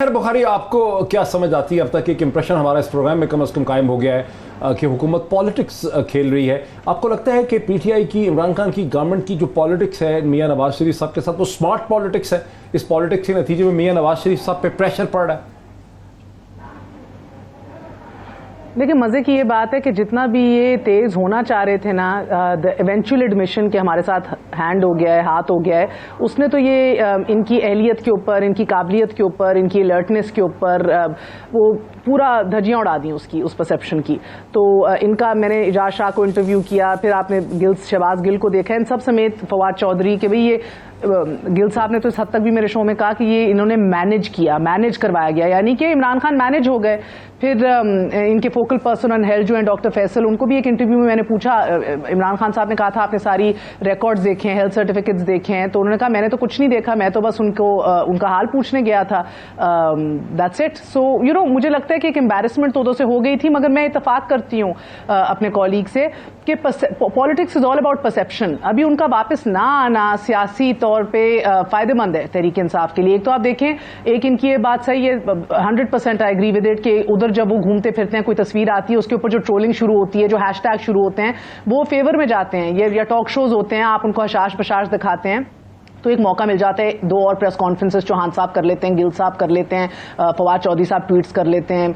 खैर बुखारी, आपको क्या समझ आती है? अब तक एक इंप्रेशन हमारा इस प्रोग्राम में कम से कम कायम हो गया है कि हुकूमत पॉलिटिक्स खेल रही है। आपको लगता है कि पीटीआई की, इमरान खान की गवर्नमेंट की जो पॉलिटिक्स है मियां नवाज शरीफ साहब के साथ, वो स्मार्ट पॉलिटिक्स है? इस पॉलिटिक्स के नतीजे में मियां नवाज शरीफ साहब पे प्रेशर पड़ रहा है? देखिए, मजे की ये बात है कि जितना भी ये तेज होना चाह रहे थे ना, द इवेंचुअल एडमिशन के हमारे साथ हैंड हो गया है, हाथ हो गया है, उसने तो ये इनकी अहलियत के ऊपर, इनकी काबिलियत के ऊपर, इनकी अलर्टनेस के ऊपर वो पूरा धज्जियां उड़ा दी उसकी, उस परसेप्शन की। तो इनका मैंने इजाज शाह को इंटरव्यू किया, फिर आपने शहबाज गिल को देखा, इन सब समेत फवाद चौधरी के भाई ये गिल साहब ने तो इस हद तक भी मेरे शो में कहा कि ये इन्होंने मैनेज किया, मैनेज करवाया गया, यानी कि इमरान खान मैनेज हो गए। फिर इनके फोकल पर्सन ऑन हेल्थ जो हैं डॉक्टर फैसल, उनको भी एक इंटरव्यू में मैंने पूछा, इमरान खान साहब ने कहा था आपने सारी रिकॉर्ड्स देखे हैं, हेल्थ सर्टिफिकेट्स देखे हैं? तो उन्होंने कहा मैंने तो कुछ नहीं देखा, मैं तो बस उनको उनका हाल पूछने गया था, that's it. So you know, मुझे लगता है कि एक एम्बैरेसमेंट तो उधर से हो गई थी, मगर मैं इतफाक करती हूँ अपने कॉलीग से कि politics is all about perception. अभी उनका वापस ना आना सियासी तौर पे फायदेमंद है तहरीक इंसाफ के लिए। एक तो आप देखें, एक इनकी ये बात सही है, 100% आई एग्री विद इट, कि उधर जब वो घूमते फिरते हैं, कोई तस्वीर आती है, उसके ऊपर जो ट्रोलिंग शुरू होती है, जो हैशटैग शुरू होते हैं, वो फेवर में जाते हैं। ये या टॉक शोज होते हैं, आप उनको हशाश बशाश दिखाते हैं तो एक मौका मिल जाता है, दो और प्रेस कॉन्फ्रेंसेस चौहान साहब कर लेते हैं, गिल साहब कर लेते हैं, फवाद चौधरी साहब ट्वीट्स कर लेते हैं,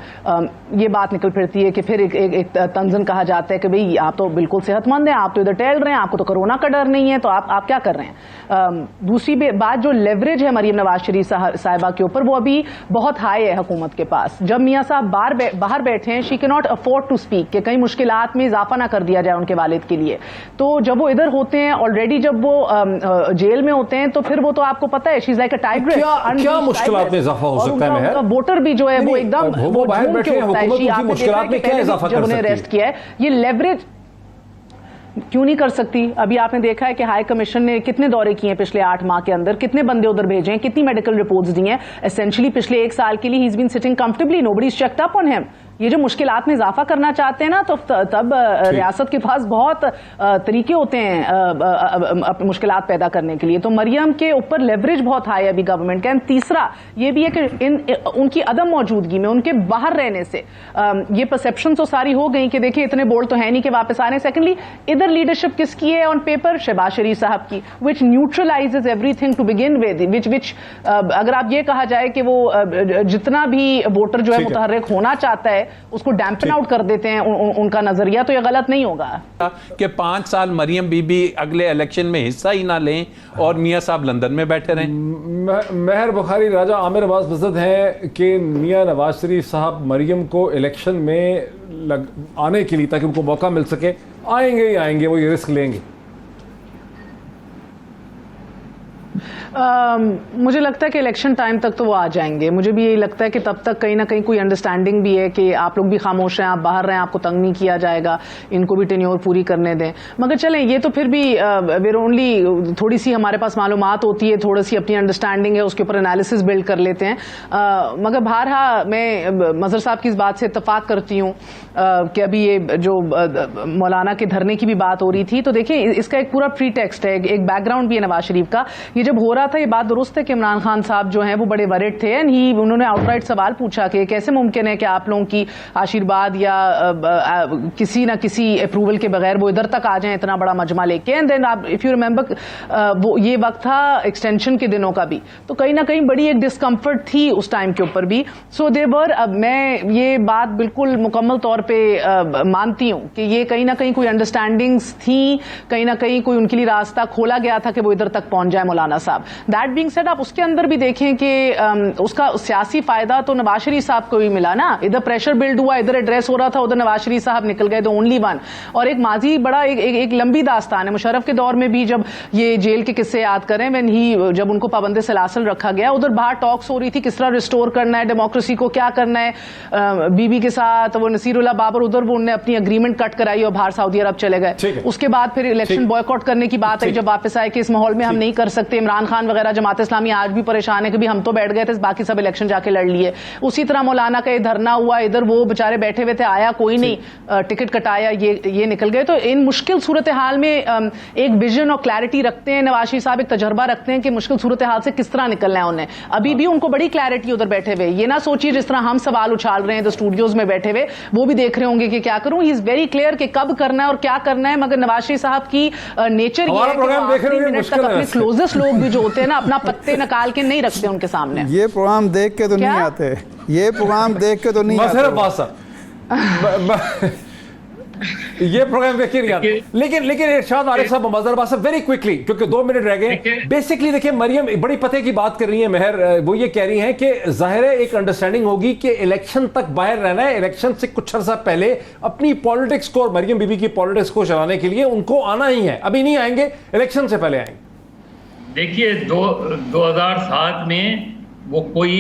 ये बात निकल फिरती है कि फिर एक तंजन कहा जाता है कि भाई आप तो बिल्कुल सेहतमंद हैं, आप तो इधर टहल रहे हैं, आपको तो कोरोना का डर नहीं है, तो आप क्या कर रहे हैं? दूसरी बात, जो लेवरेज है मरीम नवाज शरीफ साहिबा के ऊपर, वो अभी बहुत हाई है हुकूमत के पास। जब मियाँ साहब बाहर बैठे हैं, she can not afford to speak कि कहीं मुश्किलात में इजाफा ना कर दिया जाए उनके वालिद के लिए। तो जब वो इधर होते हैं ऑलरेडी, जब वो जेल में होते हैं, तो फिर वो तो आपको पता है, she is like a tigress. क्या मुश्किलात में इजाफा हो सकता है? उनका वोटर भी जो है वो एकदम वो बाहर बैठे हैं, हुकूमत की मुश्किलात में क्या इजाफा कर सकती है? जब उन्हें अरेस्ट किया है, ये लेवरेज क्यों नहीं कर सकती? अभी आपने देखा है कि हाई कमीशन ने कितने दौरे किए हैं पिछले 8 माह के अंदर, कितने बंदे उधर भेजे हैं, कितनी मेडिकल रिपोर्ट्स दी हैं। एसेंशियली पिछले 1 साल के लिए he is been sitting comfortably, nobody is checked up on him. ये जो मुश्किलात में इजाफा करना चाहते हैं ना, तो तब रियासत के पास बहुत तरीके होते हैं मुश्किलात पैदा करने के लिए। तो मरियम के ऊपर लेवरेज बहुत हाई है अभी गवर्नमेंट का। एंड तीसरा ये भी है कि उनकी अदम मौजूदगी में, उनके बाहर रहने से ये परसेप्शन तो सारी हो गई कि देखिए इतने बोल्ड तो है नहीं कि वापस आ रहे हैं। सेकेंडली, इधर लीडरशिप किसकी है ऑन पेपर? शहबाज शरीफ साहब की, which neutralises everything to begin with, which अगर आप ये कहा जाए कि वो जितना भी वोटर जो है मुतहर्रिक होना चाहता है उसको डैम्पन आउट कर देते हैं उनका नजरिया, तो ये गलत नहीं होगा कि 5 साल मरियम बीबी अगले इलेक्शन में हिस्सा ही ना लें और मियां साहब लंदन में बैठे रहें। महर बुखारी, राजा आमिर अब्बास मसद हैं कि मियां नवाज शरीफ साहब मरियम को इलेक्शन में आने के लिए, ताकि उनको मौका मिल सके, आएंगे ही आएंगे, वो ये रिस्क लेंगे? मुझे लगता है कि इलेक्शन टाइम तक तो वो आ जाएंगे। मुझे भी यही लगता है कि तब तक कहीं ना कहीं कोई अंडरस्टैंडिंग भी है कि आप लोग भी खामोश हैं, आप बाहर रहें, आपको तंग नहीं किया जाएगा, इनको भी टेन्योर पूरी करने दें। मगर चलें, ये तो फिर भी वेर ओनली थोड़ी सी हमारे पास मालूमात होती है, थोड़ी सी अपनी अंडरस्टैंडिंग है, उसके ऊपर एनालिसिस बिल्ड कर लेते हैं। मगर बहरहा मैं मजहर साहब की इस बात से इत्तफाक करती हूँ कि अभी ये जो मौलाना के धरने की भी बात हो रही थी, तो देखिए इसका एक पूरा प्री टेक्स्ट है, एक बैकग्राउंड भी है नवाज शरीफ का। ये जब हो रहा था, ये बात दुरुस्त है कि इमरान खान साहब जो हैं वो बड़े वरिड थे, एंड उन्होंने आउटराइट सवाल पूछा कि कैसे मुमकिन है कि आप लोगों की आशीर्वाद या किसी ना किसी अप्रूवल के बगैर वो इधर तक आ जाएं, इतना बड़ा मजमा लेके। एंड देन आप, इफ यू रिमेंबर, वो ये वक्त था एक्सटेंशन के दिनों का भी, तो कहीं ना कहीं बड़ी एक डिस्कम्फर्ट थी उस टाइम के ऊपर भी। सो देवर, अब मैं ये बात बिल्कुल मुकम्मल तौर पर मानती हूँ कि ये कहीं ना कहीं कोई अंडरस्टैंडिंग्स थी, कहीं ना कहीं कोई उनके लिए रास्ता खोला गया था कि वो इधर तक पहुंच जाए मौलाना साहब। दैट बीइंग सेड, आप उसके अंदर भी देखें कि उसका सियासी फायदा तो नवाज शरीफ साहब को भी मिला ना। इधर प्रेशर बिल्ड हुआ, इधर एड्रेस हो रहा था, उधर नवाज शरीफ साहब निकल गए, द ओनली वन। और एक माजी बड़ा एक लंबी दास्तान है। मुशर्रफ के दौर में भी जब ये जेल के किस्से याद करें, जब उनको पाबंद सलासल रखा गया, उधर बाहर टॉक्स हो रही थी किस तरह रिस्टोर करना है डेमोक्रेसी को, क्या करना है बीबी के साथ। वो नसीरुल्लाह बाबर, उधर वो उन्होंने अपनी अग्रीमेंट कट कराई और बाहर सऊदी अरब चले गए। उसके बाद फिर इलेक्शन बॉयकॉट करने की बात आई, जब वापस आए कि इस माहौल में हम नहीं कर सकते। इमरान खान परेशान वगैरह, जमात इस्लामी आज भी परेशान है कि भी हम तो बैठ गए थे, बाकी सब इलेक्शन जाके लड़ लिए। उसी तरह मौलाना का ये धरना हुआ, इधर वो बेचारे बैठे हुए थे, आया कोई नहीं, टिकट कटाया, ये निकल गए। तो इन मुश्किल सूरत हाल में एक विजन और क्लैरिटी रखते हैं नवाज शरीफ साहब, एक तजर्बा रखते हैं कि मुश्किल सूरत हाल से किस तरह निकलना है उन्हें। अभी भी उनको बड़ी क्लैरिटी उधर बैठे हुए। ये ना सोचिए जिस तरह हम सवाल उछाल रहे हैं तो स्टूडियोज में बैठे हुए वो भी देख रहे होंगे कि क्या करूं। ही इज वेरी क्लियर कि कब करना है और क्या करना है। मगर नवाज शरीफ साहब की नेचर ये है कि आखिरी मिनट तक अपने क्लोजेस्ट लोग भी जो होते हैं ना, अपना पत्ते निकाल के नहीं रखते उनके सामने। ये प्रोग्राम देख के तो नहीं आते, ये प्रोग्राम देख के तो नहीं आते। ये प्रोग्राम देखिए नहीं आते। लेकिन इरशाद आरिफ साहब, मजहर अब्बास साहब, वेरी क्विकली क्योंकि 2 मिनट रह गए। बेसिकली देखिए, मरियम बड़ी पते की बात कर रही है, मेहर वो ये कह रही हैं कि जाहिर है एक अंडरस्टैंडिंग होगी कि इलेक्शन तक बाहर रहना है, इलेक्शन से कुछ अर्सा पहले अपनी पॉलिटिक्स को और मरियम बीबी की पॉलिटिक्स को चलाने के लिए उनको आना ही है। अभी नहीं आएंगे, इलेक्शन से पहले आएंगे। देखिए 2007 में वो कोई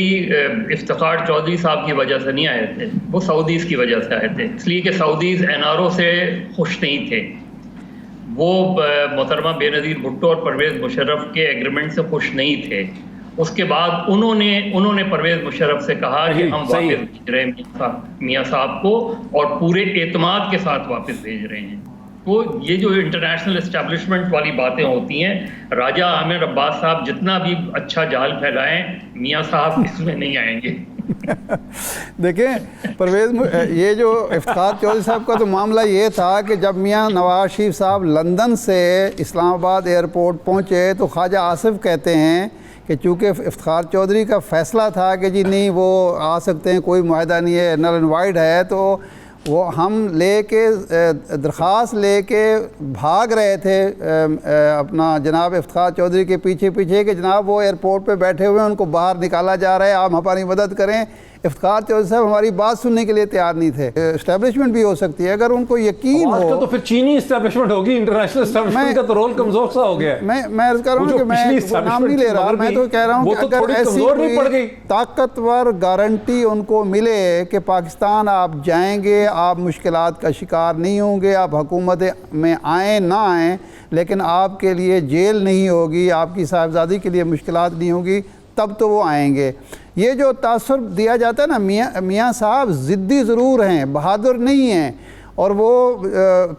इफ्तिखार चौधरी साहब की वजह से नहीं आए थे, वो सऊदीज़ की वजह से आए थे, इसलिए कि सऊदीज़ एनआरओ से खुश नहीं थे। वो मोहतरमा बेनज़ीर भुट्टो और परवेज़ मुशर्रफ के एग्रीमेंट से खुश नहीं थे। उसके बाद उन्होंने परवेज़ मुशर्रफ से कहा कि हम वापस भेज रहे हैं मियाँ साहब को, और पूरे एतमाद के साथ वापस भेज रहे हैं। तो ये जो इंटरनेशनल एस्टेब्लिशमेंट वाली बातें होती हैं, राजा आमिर अब्बास साहब जितना भी अच्छा जाल फैलाएं, मियाँ साहब इसमें नहीं आएंगे। देखें परवेज़, ये जो इफ्तिखार चौधरी साहब का तो मामला ये था कि जब मियाँ नवाज शरीफ साहब लंदन से इस्लामाबाद एयरपोर्ट पहुँचे तो ख्वाजा आसिफ कहते हैं कि चूँकि इफ्तिखार चौधरी का फ़ैसला था कि जी नहीं वो आ सकते हैं, कोई मुआहदा नहीं है, नल एंड वाइड है, तो वो हम लेके दरख्वास्त लेके भाग रहे थे अपना जनाब इफ्तिखार चौधरी के पीछे कि जनाब वो एयरपोर्ट पे बैठे हुए हैं, उनको बाहर निकाला जा रहा है, आप हमारी मदद करें। इफ्तिखार चौधरी साहब हमारी बात सुनने के लिए तैयार नहीं थे। एस्टेब्लिशमेंट भी हो सकती है अगर उनको यकीन हो तो फिर चीनी एस्टेब्लिशमेंट होगी, इंटरनेशनल एस्टेब्लिशमेंट का तो रोल कमजोर सा हो गया है। मैं अर्ज कर रहा हूँ कि मैं नाम नहीं ले रहा, मैं तो कह रहा हूँ कि अगर ऐसी कोई ताकतवर गारंटी उनको मिले कि पाकिस्तान आप जाएंगे, आप मुश्किलात का शिकार नहीं होंगे, आप हुकूमत में आएँ ना आएँ, लेकिन आपके लिए जेल नहीं होगी, आपकी साहबजादी के लिए मुश्किलात नहीं होगी, तब तो वो आएंगे। ये जो तासुर दिया जाता है ना, मियाँ साहब ज़िद्दी ज़रूर हैं, बहादुर नहीं हैं। और वो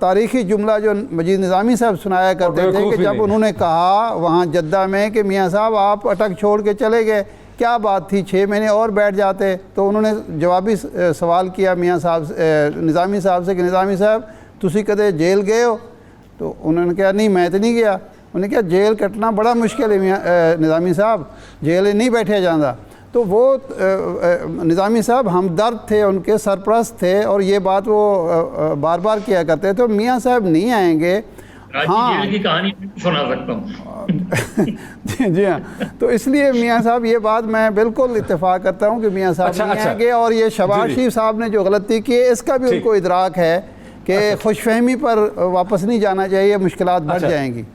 तारीख़ी जुमला जो मजीद निज़ामी साहब सुनाया करते थे कि जब उन्होंने कहा वहाँ जद्दा में कि मियाँ साहब आप अटक छोड़ के चले गए, क्या बात थी, 6 महीने और बैठ जाते। तो उन्होंने जवाबी सवाल किया मियाँ साहब निज़ामी साहब से कि निज़ामी साहब तुसी कदे जेल गए हो? तो उन्होंने कहा नहीं मैं तो नहीं गया। उन्होंने कहा जेल कटना बड़ा मुश्किल है मियाँ निज़ामी साहब, जेल नहीं बैठे जाता। तो वो निज़ामी साहब हमदर्द थे, उनके सरपरस्त थे, और ये बात वो बार बार किया करते थे। मियाँ साहब नहीं आएंगे। हाँ, जेल की कहानी सुना सकता हूँ। जी हाँ, तो इसलिए मियाँ साहब ये बात मैं बिल्कुल इत्तेफाक करता हूँ कि मियाँ साहब नहीं आएंगे। और ये शहबाज शरीफ साहब ने जो गलती की है इसका भी उनको इदराक है कि खुशफहमी पर वापस नहीं जाना चाहिए, मुश्किलात बढ़ जाएंगी।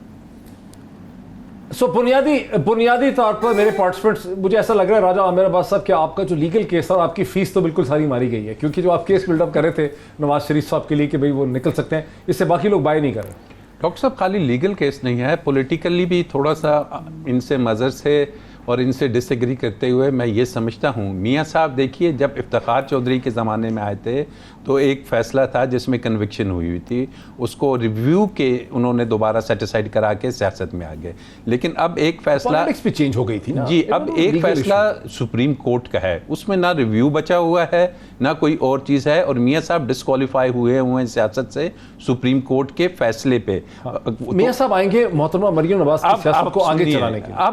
सो बुनियादी तौर पर मेरे पार्टिसिपेंट्स, मुझे ऐसा लग रहा है राजा आमिर अब्बास साहब कि आपका जो लीगल केस था, आपकी फ़ीस तो बिल्कुल सारी मारी गई है, क्योंकि जो आप केस बिल्डअप कर रहे थे नवाज शरीफ साहब के लिए कि भाई वो निकल सकते हैं, इससे बाकी लोग बाय नहीं कर रहे। डॉक्टर साहब खाली लीगल केस नहीं है, पॉलिटिकली भी थोड़ा सा इनसे मज़र से और इनसे डिसएग्री करते हुए मैं ये समझता हूँ। मियाँ साहब देखिए, जब इफ्तिखार चौधरी के ज़माने में आए थे तो एक फ़ैसला था जिसमें कन्विक्शन हुई थी, उसको रिव्यू के उन्होंने दोबारा सेटिसाइड करा के सियासत में आ गए। लेकिन अब एक फ़ैसला भी चेंज हो गई थी ना जी, अब एक फ़ैसला सुप्रीम कोर्ट का है, उसमें ना रिव्यू बचा हुआ है ना कोई और चीज़ है, और मियाँ साहब डिस्क्वालीफाई हुए हैं सियासत से सुप्रीम कोर्ट के फैसले पे। मियाँ साहब आएंगे मोहतरमा मरियम नवाज की सियासत को आगे चलाने के लिए।